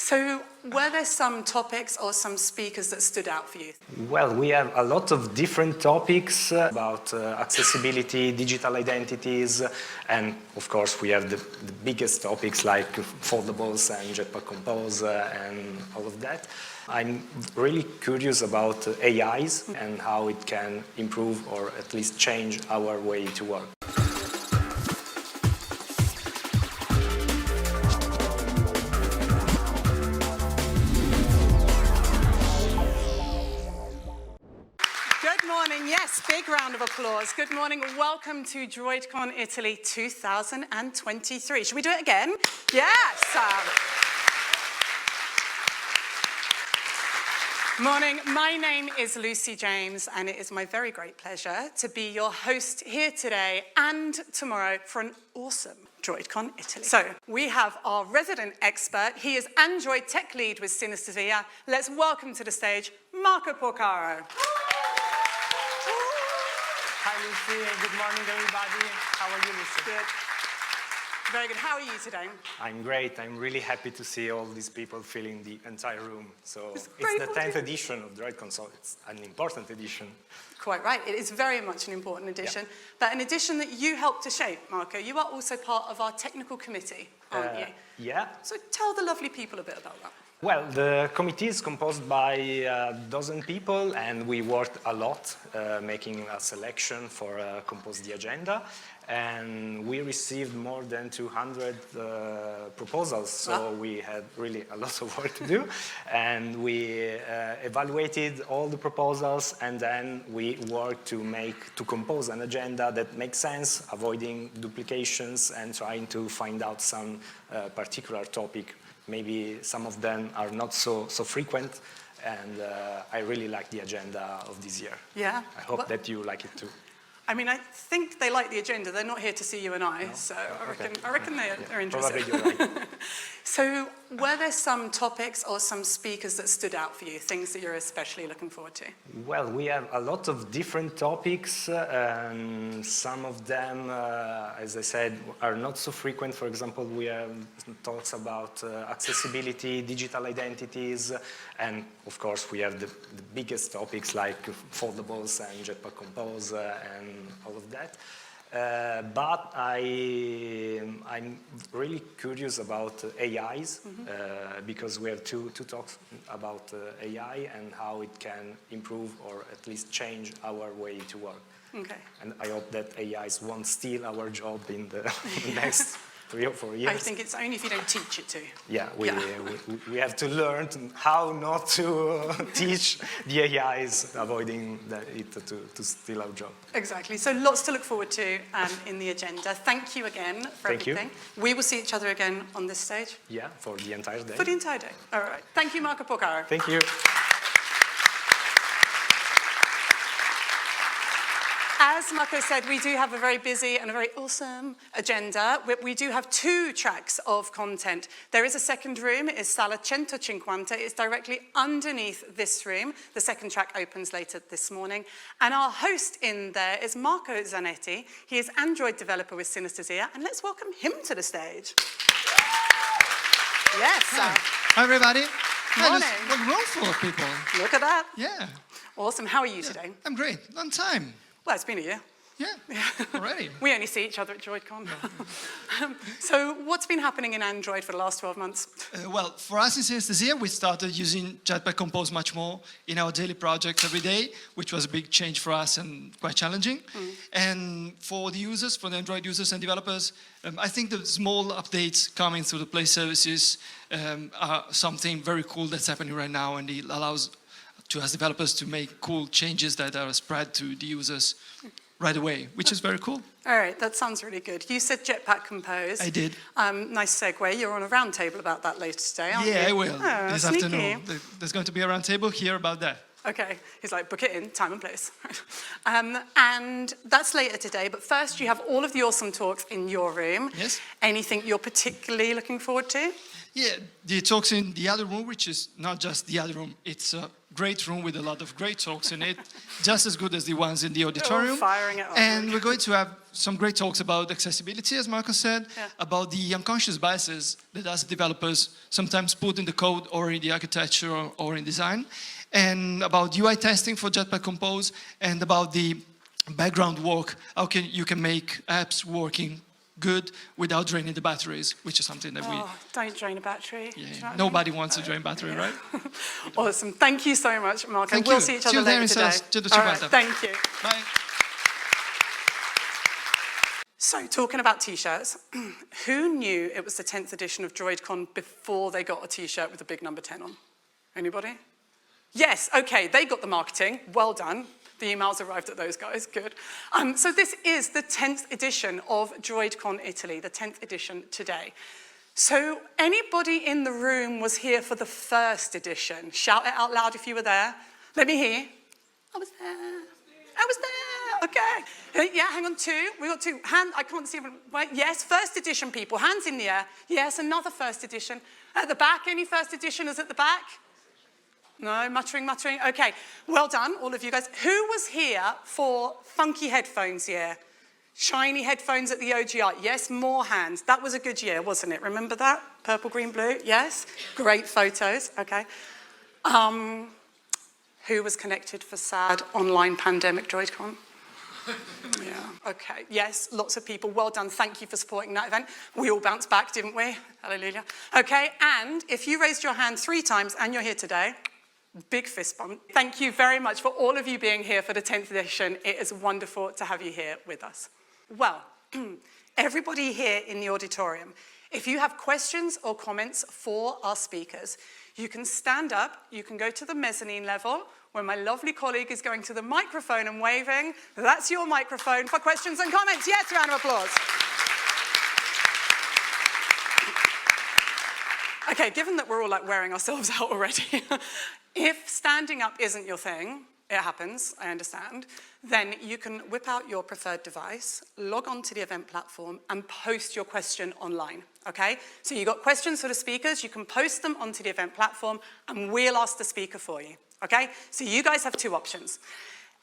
So were there some topics or some speakers that stood out for you? Well, we have a lot of different topics about accessibility, digital identities, and of course we have the biggest topics like foldables and Jetpack Compose and all of that. I'm really curious about AIs and how it can improve or at least change our way to work. Yes, big round of applause. Good morning. Welcome to Droidcon Italy 2023. Should we do it again? Yes. Morning. My name is Lucy James, and it is my very great pleasure to be your host here today and tomorrow for an awesome Droidcon Italy. So we have our resident expert. He is Android tech lead with Synesthesia. Let's welcome to the stage Marco Porcaro. Hi, Lucy. Good morning, everybody. How are you, Lucy? Good. Very good. How are you today? I'm great. I'm really happy to see all these people filling the entire room. So it's the 10th edition of Droidcon, so it's an important edition. Quite right. It is very much an important edition, but an edition that you helped to shape, Marco. You are also part of our technical committee, aren't you? Yeah. So tell the lovely people a bit about that. Well, the committee is composed by a dozen people, and we worked a lot making a selection for compose the agenda. And we received more than 200 proposals, so we had really a lot of work to do. And we evaluated all the proposals, and then we worked to compose an agenda that makes sense, avoiding duplications and trying to find out some particular topic. Maybe some of them are not so frequent, and I really like the agenda of this year. Yeah. I hope that you like it too. I mean, I think they like the agenda. They're not here to see you and I, so I reckon they're interested. Probably you're right. So were there some topics or some speakers that stood out for you, things that you're especially looking forward to? Well, we have a lot of different topics, and some of them, as I said, are not so frequent. For example, we have talks about accessibility, digital identities, and of course we have the biggest topics like foldables and Jetpack Compose and all of that. But I'm really curious about AIs because we have two talks about AI and how it can improve or at least change our way to work. Okay. And I hope that AIs won't steal our job in the next 3 or 4 years. I think it's only if you don't teach it to. Yeah, we have to learn how not to teach the AIs, avoiding it to steal our job. Exactly. So lots to look forward to in the agenda. Thank you again for everything. We will see each other again on this stage. Yeah, for the entire day. For the entire day. All right. Thank you, Marco Porcaro. Thank you. As Marco said, we do have a very busy and a very awesome agenda. We do have 2 tracks of content. There is a second room, it is Sala 150. It's directly underneath this room. The second track opens later this morning. And our host in there is Marco Zanetti. He is Android developer with Synesthesia. And let's welcome him to the stage. Yes. Hi, everybody. Morning. What room full of people. Look at that. Yeah. Awesome. How are you today? I'm great. Long time. Well, it's been a year. Yeah, already. We only see each other at Droidcon. So what's been happening in Android for the last 12 months? Well, for us in Synesthesia, we started using Jetpack Compose much more in our daily projects every day, which was a big change for us and quite challenging. And for the users, for the Android users and developers, I think the small updates coming through the Play services are something very cool that's happening right now, and it allows to us developers to make cool changes that are spread to the users right away, which is very cool. All right, that sounds really good. You said Jetpack Compose. I did. Nice segue. You're on a round table about that later today, aren't you? Yeah, I will. This sneaky. afternoon. There's going to be a round table here about that. Okay, he's like, book it in, time and place. And that's later today, but first you have all of the awesome talks in your room. Yes. Anything you're particularly looking forward to? Yeah, the talks in the other room, which is not just the other room, it's a great room with a lot of great talks in it, just as good as the ones in the auditorium. Firing it up. And we're going to have some great talks about accessibility, as Marco said, Yeah. about the unconscious biases that us developers sometimes put in the code or in the architecture or in design, and about UI testing for Jetpack Compose, and about the background work, how you can make apps working good without draining the batteries, which is something that Don't drain a battery. Do you know what I mean? nobody wants to drain battery, right? Awesome. Thank you so much, Marco. Thank We'll you. see each See other you there later in today. Sales. All right, thank you. Bye. So, talking about T-shirts, who knew it was the 10th edition of Droidcon before they got a T-shirt with a big number 10 on? Anybody? Yes, okay, they got the marketing. Well done. The emails arrived at those guys, good. So this is the 10th edition of Droidcon Italy, the 10th edition today. So anybody in the room was here for the first edition? Shout it out loud if you were there. Let me hear. I was there. I was there. Okay. Yeah, hang on, two. We got two. Hand. I can't see everyone. Wait, yes, first edition people. Hands in the air. Yes, another first edition. At the back, any first editioners at the back? No, muttering. Okay, well done, all of you guys. Who was here for funky headphones year? Shiny headphones at the OGI. Yes, more hands. That was a good year, wasn't it? Remember that? Purple, green, blue. Yes, great photos. Okay. Who was connected for sad online pandemic Droidcon? Yeah, okay. Yes, lots of people. Well done. Thank you for supporting that event. We all bounced back, didn't we? Hallelujah. Okay, and if you raised your hand 3 times and you're here today, big fist bump. Thank you very much for all of you being here for the 10th edition. It is wonderful to have you here with us. Well, everybody here in the auditorium, if you have questions or comments for our speakers, you can stand up, you can go to the mezzanine level, where my lovely colleague is going to the microphone and waving. That's your microphone for questions and comments. Yes, round of applause. Okay, given that we're all like wearing ourselves out already, if standing up isn't your thing, it happens, I understand, then you can whip out your preferred device, log on to the event platform, and post your question online, okay? So you've got questions for the speakers, you can post them onto the event platform, and we'll ask the speaker for you, okay? So you guys have 2 options.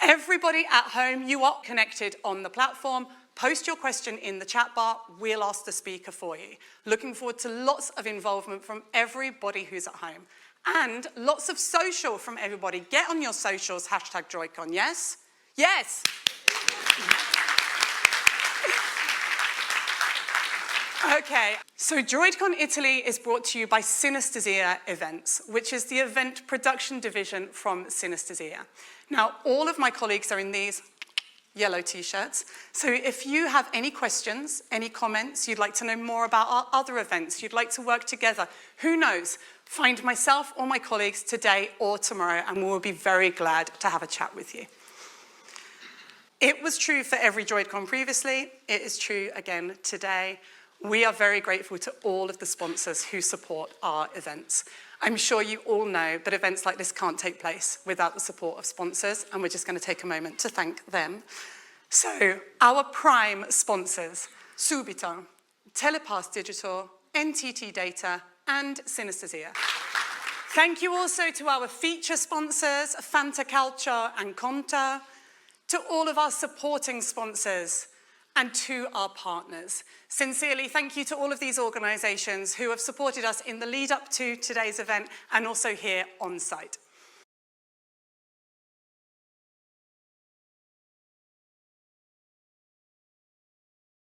Everybody at home, you are connected on the platform, post your question in the chat bar, we'll ask the speaker for you. Looking forward to lots of involvement from everybody who's at home. And lots of social from everybody. Get on your socials, #Droidcon, yes? Yes! Okay, so Droidcon Italy is brought to you by Synesthesia Events, which is the event production division from Synesthesia. Now, all of my colleagues are in these yellow t-shirts. So if you have any questions, any comments, you'd like to know more about our other events, you'd like to work together, who knows? Find myself or my colleagues today or tomorrow, and we'll be very glad to have a chat with you. It was true for every Droidcon previously. It is true again today. We are very grateful to all of the sponsors who support our events. I'm sure you all know, but events like this can't take place without the support of sponsors, and we're just going to take a moment to thank them. So, our prime sponsors, Subito, Telepass Digital, NTT Data, and Synesthesia. Thank you also to our feature sponsors, Fanta Culture and Conta, to all of our supporting sponsors, and to our partners. Sincerely, thank you to all of these organisations who have supported us in the lead up to today's event and also here on site.